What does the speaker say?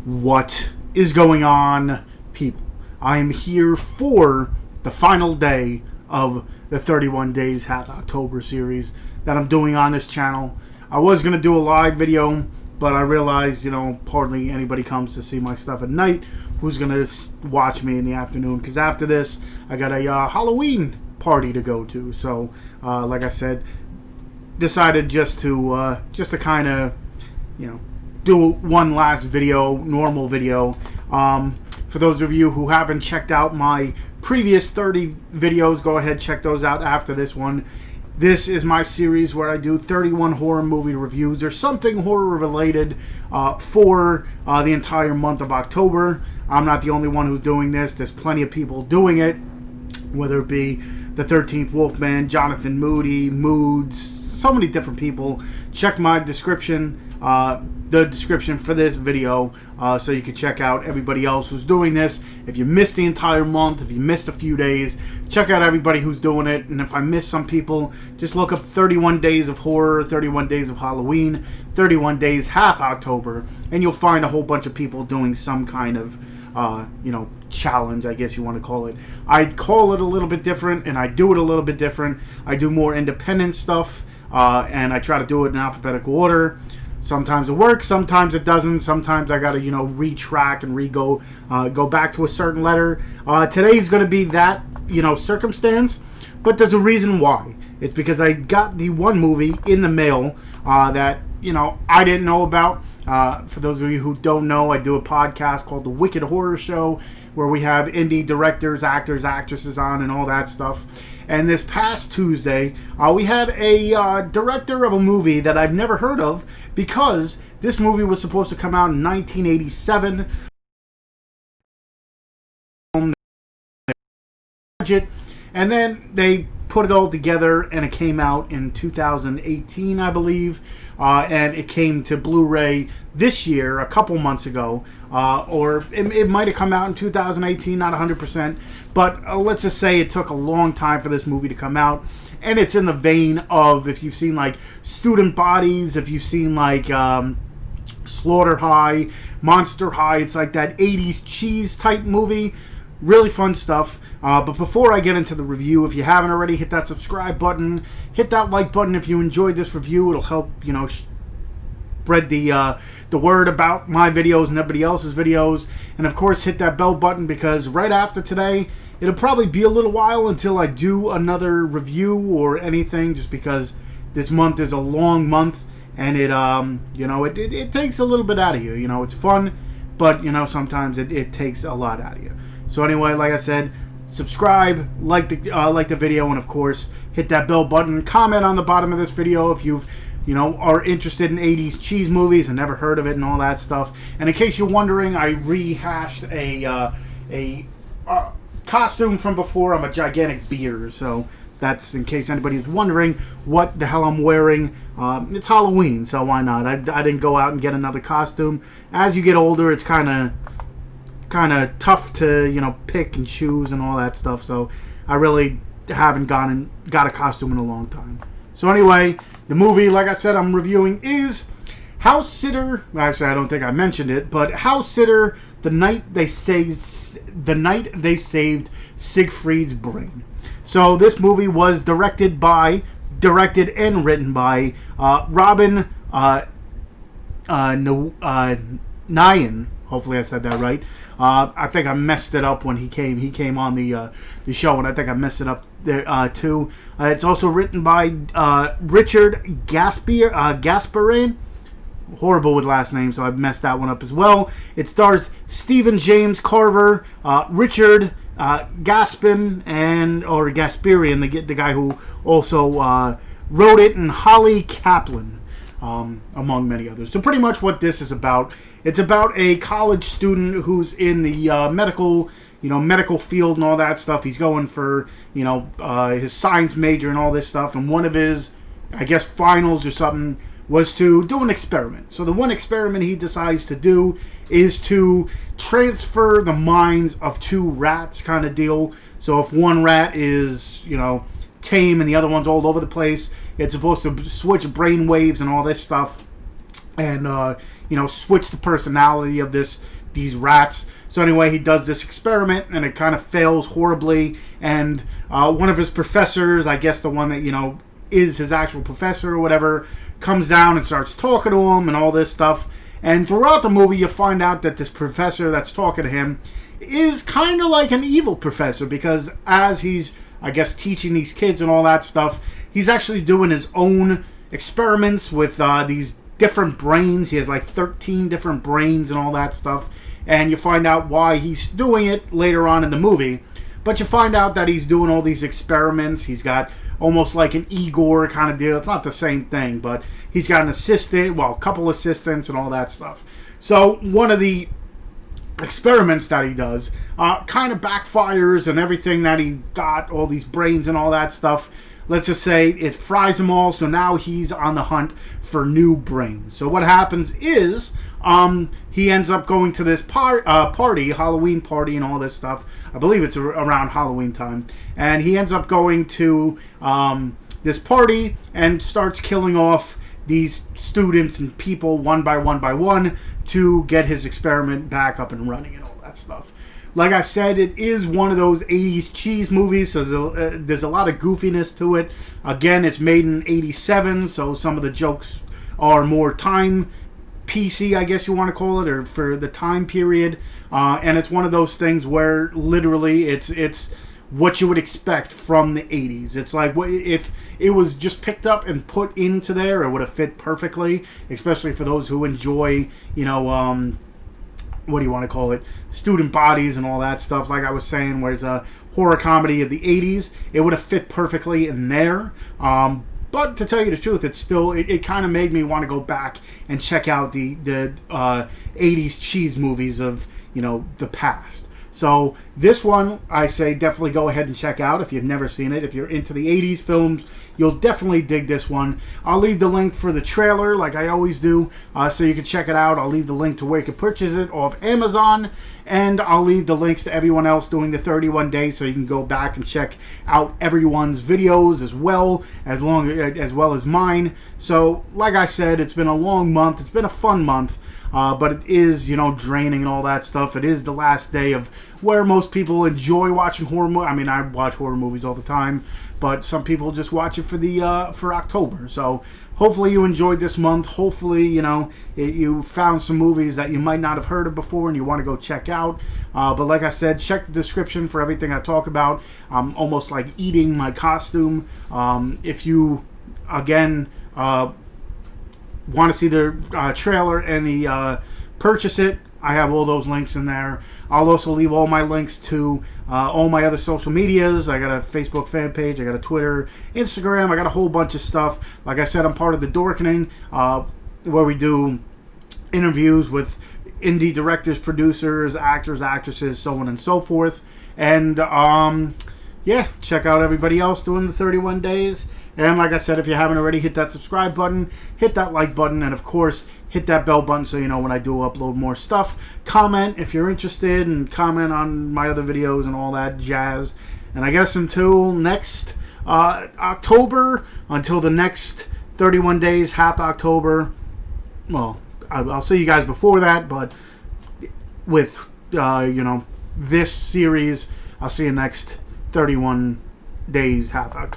What is going on, people? I am here for the final day of the 31 Days Hath October series that I'm doing on this channel. I was going to do a live video, but I realized, hardly anybody comes to see my stuff at night who's going to watch me in the afternoon, because after this, I got a Halloween party to go to. So, like I said, decided just to kind of, do one last video, normal video. For those of you who haven't checked out my previous 30 videos, go ahead, check those out after this one. This is my series where I do 31 horror movie reviews or something horror related for the entire month of October. I'm not the only one who's doing this. There's plenty of people doing it, whether it be the 13th Wolfman, Jonathan Moody, Moods, so many different people. Check my description, the description for this video, so you can check out everybody else who's doing this. If you missed the entire month, if you missed a few days, check out everybody who's doing it. And if I miss some people, just look up 31 Days of Horror, 31 Days of Halloween, 31 Days Half October, and you'll find a whole bunch of people doing some kind of challenge, I guess you want to call it. I call it a little bit different, and I do it a little bit different. I do more independent stuff, and I try to do it in alphabetical order. Sometimes it works, sometimes it doesn't. Sometimes I got to, retrack and go back to a certain letter. Today's going to be that, circumstance, but there's a reason why. It's because I got the one movie in the mail that, I didn't know about. For those of you who don't know, I do a podcast called The Wicked Horror Show, where we have indie directors, actors, actresses on and all that stuff. And this past Tuesday, we had a director of a movie that I've never heard of, because this movie was supposed to come out in 1987. And then they put it all together, and it came out in 2018, I believe. And it came to Blu-ray this year, a couple months ago. Or it might have come out in 2018, not 100%. But let's just say it took a long time for this movie to come out. And it's in the vein of, if you've seen like Student Bodies, if you've seen like Slaughter High, Monster High, it's like that 80s cheese type movie. Really fun stuff. But before I get into the review, if you haven't already, hit that subscribe button. Hit that like button if you enjoyed this review. It'll help, spread the word about my videos and everybody else's videos. And of course, hit that bell button, because right after today, it'll probably be a little while until I do another review or anything, just because this month is a long month, and it it takes a little bit out of you. It's fun, but sometimes it takes a lot out of you. So anyway, like I said, subscribe, like the video, and of course, hit that bell button. Comment on the bottom of this video if you've are interested in 80s cheese movies and never heard of it and all that stuff. And in case you're wondering, I rehashed a costume from before. I'm a gigantic beer, so that's in case anybody's wondering what the hell I'm wearing. It's Halloween, so why not? I didn't go out and get another costume. As you get older, it's kind of tough to pick and choose and all that stuff. So I really haven't gone and got a costume in a long time. So anyway, the movie, like I said, I'm reviewing is Housesitter. Actually, I don't think I mentioned it, but Housesitter: The Night They Saved Siegfried's Brain. So this movie was directed and written by Robin Nyan. Hopefully I said that right. I think I messed it up when he came. He came on the show, and I think I messed it up there too. It's also written by Richard Gasparin. Horrible with last name, so I've messed that one up as well. It stars Stephen James Carver, Richard Gasparian, the guy who also wrote it, and Holly Kaplan, among many others. So pretty much what this is about, it's about a college student who's in the medical field and all that stuff. He's going for, his science major and all this stuff. And one of his, I guess, finals or something was to do an experiment. So the one experiment he decides to do is to transfer the minds of two rats, kind of deal. So if one rat is, tame and the other one's all over the place, it's supposed to switch brain waves and all this stuff. And, switch the personality of this these rats. So anyway, he does this experiment, and it kind of fails horribly. And one of his professors, I guess the one that, is his actual professor or whatever, comes down and starts talking to him and all this stuff. And throughout the movie, you find out that this professor that's talking to him is kind of like an evil professor, because as he's, I guess, teaching these kids and all that stuff, he's actually doing his own experiments with these different brains. He has like 13 different brains and all that stuff. And you find out why he's doing it later on in the movie. But you find out that he's doing all these experiments. He's got almost like an Igor kind of deal. It's not the same thing, but he's got an assistant, well, a couple assistants and all that stuff. So one of the experiments that he does kind of backfires, and everything that he got, all these brains and all that stuff, let's just say it fries them all. So now he's on the hunt for new brains. So what happens is he ends up going to this party, Halloween party and all this stuff. I believe it's around Halloween time. And he ends up going to this party and starts killing off these students and people one by one to get his experiment back up and running and all that stuff. Like I said, it is one of those 80s cheese movies, so there's a lot of goofiness to it. Again, it's made in 87, so some of the jokes are more time PC, I guess you want to call it, or for the time period. And it's one of those things where literally it's what you would expect from the 80s. It's like, if it was just picked up and put into there, it would have fit perfectly, especially for those who enjoy, what do you want to call it, student bodies and all that stuff. Like I was saying, where it's a horror comedy of the 80s, it would have fit perfectly in there. But to tell you the truth, it's still, it kind of made me want to go back and check out the 80s cheese movies of, the past. So this one, I say definitely go ahead and check out if you've never seen it. If you're into the 80s films, you'll definitely dig this one. I'll leave the link for the trailer like I always do, so you can check it out. I'll leave the link to where you can purchase it off Amazon, and I'll leave the links to everyone else doing the 31 days so you can go back and check out everyone's videos as well as mine. So like I said, it's been a long month. It's been a fun month. But it is, draining and all that stuff. It is the last day of where most people enjoy watching horror movies. I mean, I watch horror movies all the time, but some people just watch it for October. So hopefully you enjoyed this month. Hopefully, you found some movies that you might not have heard of before and you want to go check out. But like I said, check the description for everything I talk about. I'm almost like eating my costume. If you, again, want to see the trailer and the purchase it, I have all those links in there. I'll also leave all my links to all my other social medias. I got a Facebook fan page, I got a Twitter, Instagram, I got a whole bunch of stuff. Like I said, I'm part of the Dorkening, where we do interviews with indie directors, producers, actors, actresses, so on and so forth. And yeah, check out everybody else doing the 31 days. And like I said, if you haven't already, hit that subscribe button, hit that like button, and of course, hit that bell button so you know when I do upload more stuff. Comment if you're interested, and comment on my other videos and all that jazz. And I guess until next October, until the next 31 days, half October, well, I'll see you guys before that, but with, this series, I'll see you next 31 days, half October.